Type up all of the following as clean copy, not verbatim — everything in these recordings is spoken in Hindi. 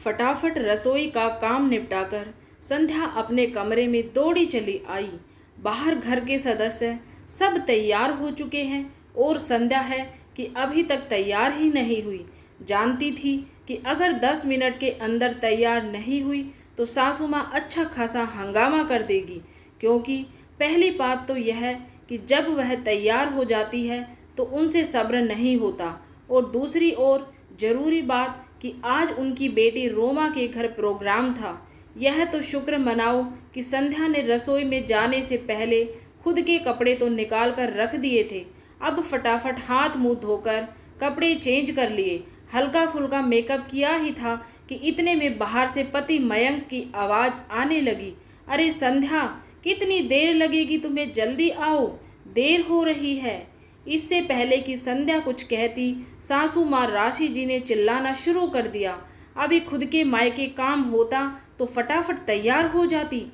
फटाफट रसोई का काम निपटाकर संध्या अपने कमरे में दौड़ी चली आई। बाहर घर के सदस्य सब तैयार हो चुके हैं और संध्या है कि अभी तक तैयार ही नहीं हुई। जानती थी कि अगर 10 मिनट के अंदर तैयार नहीं हुई तो सासू माँ अच्छा खासा हंगामा कर देगी, क्योंकि पहली बात तो यह है कि जब वह तैयार हो जाती है तो उनसे सब्र नहीं होता, और दूसरी ओर जरूरी बात कि आज उनकी बेटी रोमा के घर प्रोग्राम था। यह तो शुक्र मनाओ कि संध्या ने रसोई में जाने से पहले खुद के कपड़े तो निकाल कर रख दिए थे। अब फटाफट हाथ मुंह धोकर कपड़े चेंज कर लिए, हल्का फुल्का मेकअप किया ही था कि इतने में बाहर से पति मयंक की आवाज़ आने लगी। अरे संध्या, कितनी देर लगेगी तुम्हें, जल्दी आओ, देर हो रही है। इससे पहले कि संध्या कुछ कहती, सासू माँ राशि जी ने चिल्लाना शुरू कर दिया। अभी खुद के मायके काम होता तो फटाफट तैयार हो जाती,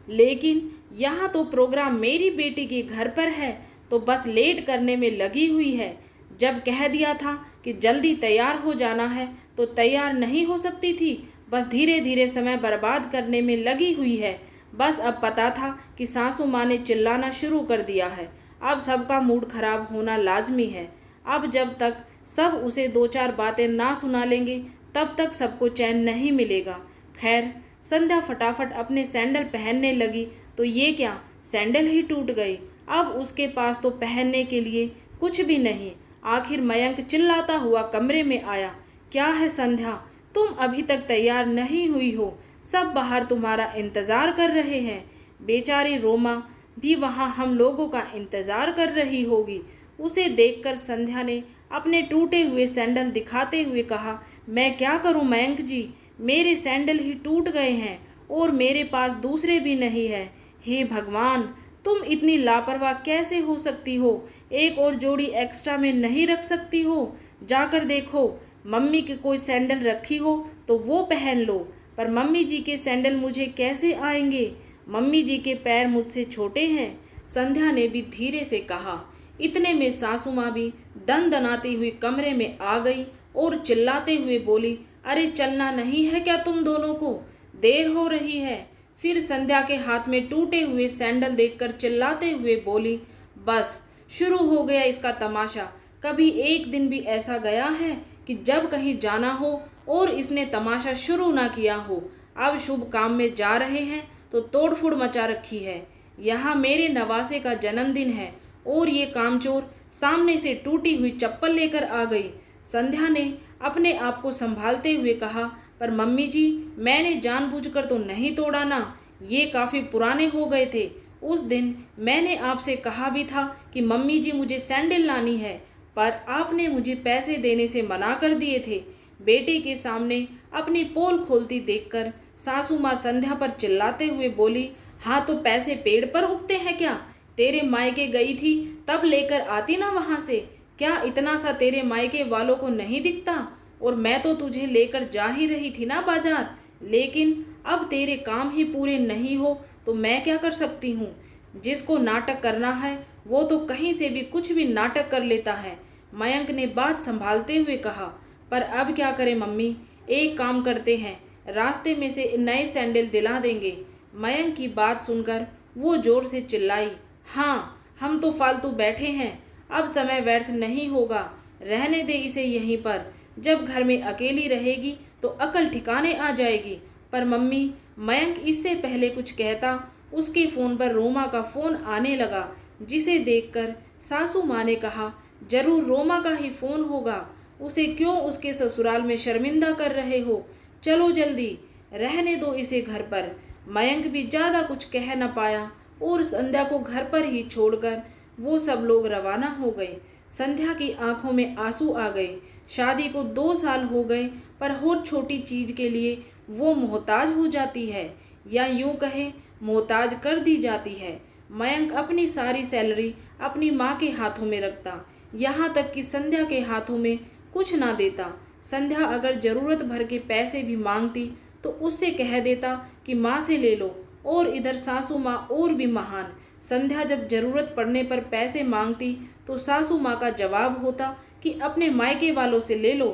लेकिन यहाँ तो प्रोग्राम मेरी बेटी के घर पर है तो बस लेट करने में लगी हुई है। जब कह दिया था कि जल्दी तैयार हो जाना है तो तैयार नहीं हो सकती थी, बस धीरे धीरे समय बर्बाद करने में लगी हुई है। बस अब पता था कि सासू माँ ने चिल्लाना शुरू कर दिया है, अब सबका मूड खराब होना लाजमी है। अब जब तक सब उसे दो चार बातें ना सुना लेंगे तब तक सबको चैन नहीं मिलेगा। खैर, संध्या फटाफट अपने सैंडल पहनने लगी तो ये क्या, सैंडल ही टूट गए। अब उसके पास तो पहनने के लिए कुछ भी नहीं। आखिर मयंक चिल्लाता हुआ कमरे में आया। क्या है संध्या, तुम अभी तक तैयार नहीं हुई हो, सब बाहर तुम्हारा इंतज़ार कर रहे हैं। बेचारी रोमा भी वहाँ हम लोगों का इंतज़ार कर रही होगी। उसे देखकर संध्या ने अपने टूटे हुए सैंडल दिखाते हुए कहा, मैं क्या करूं मयंक जी, मेरे सैंडल ही टूट गए हैं और मेरे पास दूसरे भी नहीं है। हे भगवान, तुम इतनी लापरवाह कैसे हो सकती हो, एक और जोड़ी एक्स्ट्रा में नहीं रख सकती हो। जाकर देखो, मम्मी के कोई सैंडल रखी हो तो वो पहन लो, पर मम्मी जी के सैंडल मुझे कैसे आएंगे, मम्मी जी के पैर मुझसे छोटे हैं। संध्या ने भी धीरे से कहा। इतने में सासू माँ भी दनाती हुई कमरे में आ गई और चिल्लाते हुए बोली, अरे चलना नहीं है क्या तुम दोनों को, देर हो रही है। फिर संध्या के हाथ में टूटे हुए सैंडल देखकर चिल्लाते हुए बोली, बस शुरू हो गया इसका तमाशा। कभी एक दिन भी ऐसा गया है कि जब कहीं जाना हो और इसने तमाशा शुरू ना किया हो। अब शुभ काम में जा रहे हैं तो तोड़फोड़ मचा रखी है। यहाँ मेरे नवासे का जन्मदिन है और ये कामचोर सामने से टूटी हुई चप्पल लेकर आ गई। संध्या ने अपने आप को संभालते हुए कहा, पर मम्मी जी, मैंने जानबूझकर तो नहीं तोड़ा ना, ये काफ़ी पुराने हो गए थे। उस दिन मैंने आपसे कहा भी था कि मम्मी जी मुझे सैंडल लानी है, पर आपने मुझे पैसे देने से मना कर दिए थे। बेटे के सामने अपनी पोल खोलती देखकर सासू माँ संध्या पर चिल्लाते हुए बोली, हाँ तो पैसे पेड़ पर उगते हैं क्या, तेरे मायके गई थी तब लेकर आती ना वहाँ से, क्या इतना सा तेरे मायके वालों को नहीं दिखता, और मैं तो तुझे लेकर जा ही रही थी ना बाजार, लेकिन अब तेरे काम ही पूरे नहीं हो तो मैं क्या कर सकती हूँ। जिसको नाटक करना है वो तो कहीं से भी कुछ भी नाटक कर लेता है। मयंक ने बात संभालते हुए कहा, पर अब क्या करें मम्मी, एक काम करते हैं, रास्ते में से नए सैंडल दिला देंगे। मयंक की बात सुनकर वो जोर से चिल्लाई, हाँ हम तो फालतू बैठे हैं, अब समय व्यर्थ नहीं होगा, रहने दे इसे यहीं पर, जब घर में अकेली रहेगी तो अकल ठिकाने आ जाएगी। पर मम्मी, मयंक इससे पहले कुछ कहता, उसके फ़ोन पर रोमा का फ़ोन आने लगा, जिसे देखकर सासू माँ ने कहा, जरूर रोमा का ही फ़ोन होगा, उसे क्यों उसके ससुराल में शर्मिंदा कर रहे हो, चलो जल्दी, रहने दो इसे घर पर। मयंक भी ज़्यादा कुछ कह न पाया और संध्या को घर पर ही छोड़कर वो सब लोग रवाना हो गए। संध्या की आंखों में आंसू आ गए। शादी को 2 साल हो गए, पर हर छोटी चीज़ के लिए वो मोहताज हो जाती है, या यूं कहें मोहताज कर दी जाती है। मयंक अपनी सारी सैलरी अपनी माँ के हाथों में रखता, यहाँ तक कि संध्या के हाथों में कुछ ना देता। संध्या अगर ज़रूरत भर के पैसे भी मांगती तो उससे कह देता कि माँ से ले लो, और इधर सासू माँ और भी महान। संध्या जब ज़रूरत पड़ने पर पैसे मांगती तो सासू माँ का जवाब होता कि अपने मायके वालों से ले लो।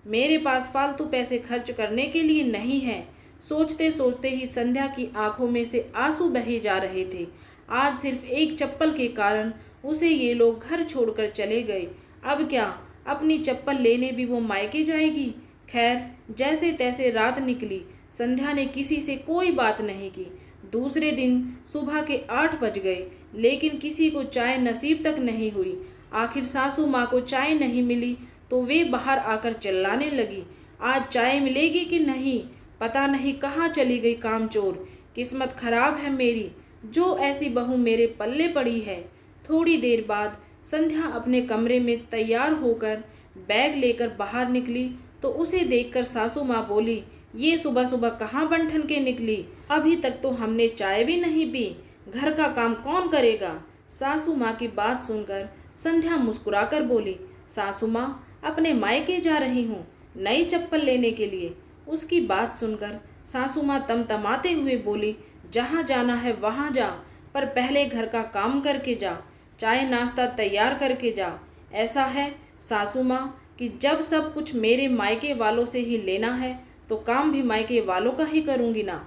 मेरे पास फालतू पैसे खर्च करने के लिए नहीं है। सोचते सोचते ही संध्या की आंखों में से आंसू बहे जा रहे थे। आज सिर्फ एक चप्पल के कारण उसे ये लोग घर छोड़कर चले गए। अब क्या अपनी चप्पल लेने भी वो मायके जाएगी? खैर, जैसे तैसे रात निकली। संध्या ने किसी से कोई बात नहीं की। दूसरे दिन सुबह के 8 बज गए, लेकिन किसी को चाय नसीब तक नहीं हुई। आखिर सासू माँ को चाय नहीं मिली तो वे बाहर आकर चिल्लाने लगी, आज चाय मिलेगी कि नहीं? पता नहीं कहाँ चली गई कामचोर। किस्मत खराब है मेरी, जो ऐसी बहू मेरे पल्ले पड़ी है। थोड़ी देर बाद संध्या अपने कमरे में तैयार होकर बैग लेकर बाहर निकली तो उसे देखकर सासू माँ बोली, ये सुबह सुबह कहाँ बन ठन के निकली? अभी तक तो हमने चाय भी नहीं पी। घर का काम कौन करेगा? सासू माँ की बात सुनकर संध्या मुस्कुराकर बोली, सासू माँ, अपने मायके जा रही हूँ नई चप्पल लेने के लिए। उसकी बात सुनकर सासू माँ तमतमाते हुए बोली, जहाँ जाना है वहाँ जा, पर पहले घर का काम करके जा, चाय नाश्ता तैयार करके जा। ऐसा है सासू माँ कि जब सब कुछ मेरे मायके वालों से ही लेना है तो काम भी मायके वालों का ही करूँगी ना।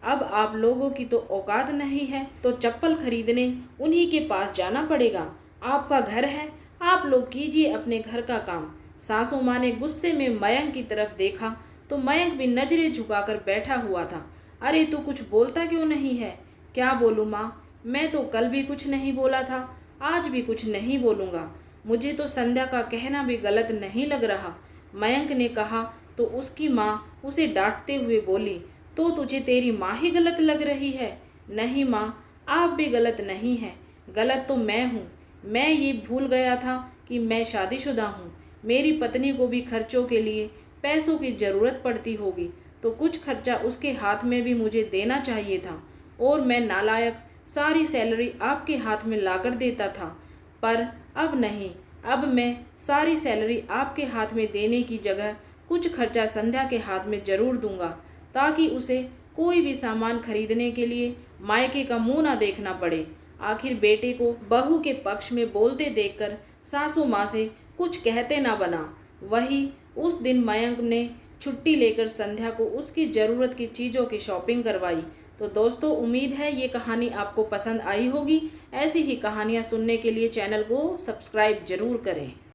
अब आप लोगों की तो औकात नहीं है तो चप्पल खरीदने उन्हीं के पास जाना पड़ेगा। आपका घर है, आप लोग कीजिए अपने घर का काम। सासू माँ ने गुस्से में मयंक की तरफ देखा तो मयंक भी नजरें झुकाकर बैठा हुआ था। अरे तू कुछ बोलता क्यों नहीं है? क्या बोलूँ माँ, मैं तो कल भी कुछ नहीं बोला था, आज भी कुछ नहीं बोलूँगा। मुझे तो संध्या का कहना भी गलत नहीं लग रहा। मयंक ने कहा तो उसकी माँ उसे डांटते हुए बोली, तो तुझे तेरी माँ ही गलत लग रही है? नहीं माँ, आप भी गलत नहीं हैं, गलत तो मैं हूँ। मैं ये भूल गया था कि मैं शादीशुदा हूँ। मेरी पत्नी को भी खर्चों के लिए पैसों की ज़रूरत पड़ती होगी, तो कुछ खर्चा उसके हाथ में भी मुझे देना चाहिए था। और मैं नालायक सारी सैलरी आपके हाथ में लाकर देता था, पर अब नहीं। अब मैं सारी सैलरी आपके हाथ में देने की जगह कुछ खर्चा संध्या के हाथ में ज़रूर दूंगा, ताकि उसे कोई भी सामान खरीदने के लिए मायके का मुंह ना देखना पड़े। आखिर बेटे को बहू के पक्ष में बोलते देखकर सासू माँ से कुछ कहते ना बना। वही उस दिन मयंक ने छुट्टी लेकर संध्या को उसकी ज़रूरत की चीज़ों की शॉपिंग करवाई। तो दोस्तों, उम्मीद है ये कहानी आपको पसंद आई होगी। ऐसी ही कहानियाँ सुनने के लिए चैनल को सब्सक्राइब जरूर करें।